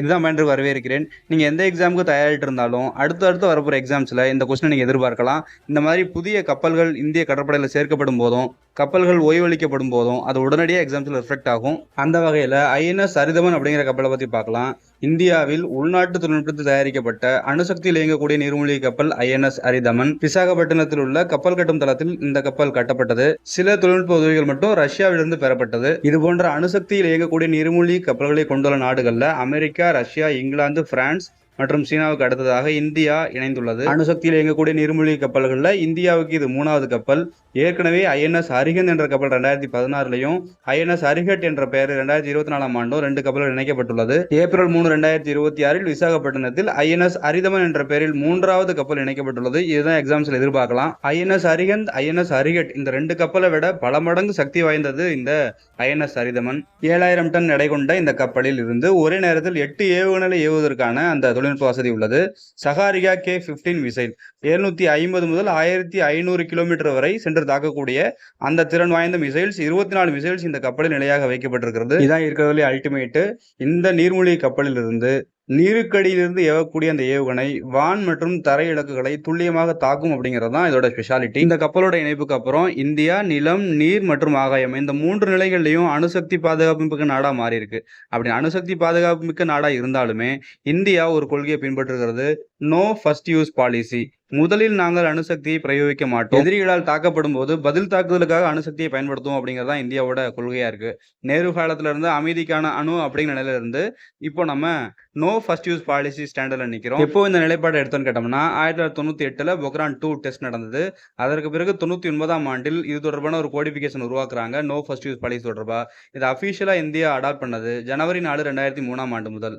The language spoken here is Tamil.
எக்ஸாம் என்று வரவேற்கிறேன். நீங்கள் எந்த எக்ஸாமுக்கு தயாரிட்டு இருந்தாலும் அடுத்து வரப்போகிற எக்ஸாம்ஸில் இந்த கொஸ்டினை நீங்கள் எதிர்பார்க்கலாம். இந்த மாதிரி புதிய கப்பல்கள் இந்திய கடற்படையில் சேர்க்கப்படும் போதும், கப்பல்கள் ஓய்வளிக்கப்படும் போதும் அது உடனடியாக எக்ஸாம்ஸில் ரிஃப்ளெக்ட் ஆகும். அந்த வகையில் ஐஎன்எஸ் அரிதமன் அப்படிங்கிற கப்பலை பற்றி பார்க்கலாம். இந்தியாவில் உள்நாட்டு தொழில்நுட்பத்தில் தயாரிக்கப்பட்ட அணுசக்தியில் இயங்கக்கூடிய நீர்மூழ்கி கப்பல் ஐஎன்எஸ் அரிதமன் விசாகப்பட்டினத்தில் உள்ள கப்பல் கட்டும் தளத்தில் இந்த கப்பல் கட்டப்பட்டது. சில தொழில்நுட்ப உதவிகள் மட்டும் ரஷ்யாவிலிருந்து பெறப்பட்டது. இது போன்ற அணுசக்தியில் இயங்கக்கூடிய நீர்மூழ்கி கப்பல்களை கொண்டுள்ள நாடுகளில் அமெரிக்கா, ரஷ்யா, இங்கிலாந்து, பிரான்ஸ் மற்றும் சீனாவுக்கு அடுத்ததாக இந்தியா இணைந்துள்ளது. அணுசக்தியில் இயங்கக்கூடிய நீர்மூழ்கி கப்பல்களில் இந்தியாவுக்கு இது 3வது கப்பல். ஏற்கனவே ஐஎன்எஸ் அரிஹந்த் என்ற கப்பல் 2016லையும் ஐஎன்எஸ் அரிஹட் என்ற பெயர் 2024ஆம் ஆண்டும் 2 கப்பல்கள் இணைக்கப்பட்டுள்ளது. ஏப்ரல் 3, 2026இல் விசாகப்பட்டினத்தில் ஐஎன்எஸ் அரிதமன் என்ற பெயரில் 3வது கப்பல் இணைக்கப்பட்டுள்ளது. இதுதான் எக்ஸாம்ஸில் எதிர்பார்க்கலாம். ஐஎன்எஸ் அரிஹந்த், ஐஎன்எஸ் அரிஹட் இந்த 2 கப்பலை விட பல மடங்கு சக்தி வாய்ந்தது இந்த ஐஎன்எஸ் அரிதமன். 7000 டன் எடை கொண்ட இந்த கப்பலில் இருந்து ஒரே நேரத்தில் 8 ஏவுகணைகளை ஏவுவதற்கான அந்த தொழில்நுட்ப வசதி உள்ளது. சகாரியா K-15 மிசைல் 750 முதல் 1500 கிலோமீட்டர் வரை சென்று தாக்கக்கூடிய அந்த திறன் வாய்ந்த மிசைல்ஸ் 24 மிசைல்ஸ் இந்த கப்பலில் நிலையாக வைக்கப்பட்டிருக்கிறது. இதான் இருக்கிறதுலே அல்டிமேட். இந்த நீர்மூழ்கி கப்பலில் இருந்து நீருக்கடியிலிருந்து ஏவக்கூடிய அந்த ஏவுகணை வான் மற்றும் தரை இலக்குகளை துல்லியமாக தாக்கும் அப்படிங்கிறது தான் இதோட ஸ்பெஷாலிட்டி. இந்த கப்பலோட இணைப்புக்கு அப்புறம் இந்தியா நிலம், நீர் மற்றும் ஆகாயம் இந்த 3 நிலைகள்லையும் அணுசக்தி பாதுகாப்பு மிக்க நாடா மாறி இருக்கு. அப்படி அணுசக்தி பாதுகாப்பு மிக்க நாடா இருந்தாலுமே இந்தியா ஒரு கொள்கையை பின்பற்றுகிறது, நோ ஃபர்ஸ்ட் யூஸ் பாலிசி. முதலில் நாங்கள் அணுசக்தியை பிரயோகிக்க மாட்டோம். எதிரிகளால் தாக்கப்படும் போது பதில் தாக்குதலுக்காக அணுசக்தியை பயன்படுத்துவோம் அப்படிங்கிறது தான் இந்தியாவோட கொள்கையா இருக்கு. நேரு காலத்துல இருந்து அமைதிக்கான அணு அப்படிங்கிற நிலையில இருந்து இப்போ நம்ம நோ ஃபர்ஸ்ட் யூஸ் பாலிசி ஸ்டாண்டர்ட்ல நிக்கிறோம். எப்போ இந்த நிலைப்பாடு எடுத்தோன்னு கேட்டோம்னா 1998ல் பொக்ரான் 2 டெஸ்ட் நடந்தது. அதற்கு பிறகு 99ஆம் ஆண்டில் இது தொடர்பான ஒரு கோடிஃபிகேஷன் உருவாக்குறாங்க, நோ ஃபர்ஸ்ட் யூஸ் பாலிசி தொடர்பா. இது அபிஷியலா இந்தியா அடாப்ட் பண்ணது ஜனவரி 4, 2003ஆம் ஆண்டு முதல்.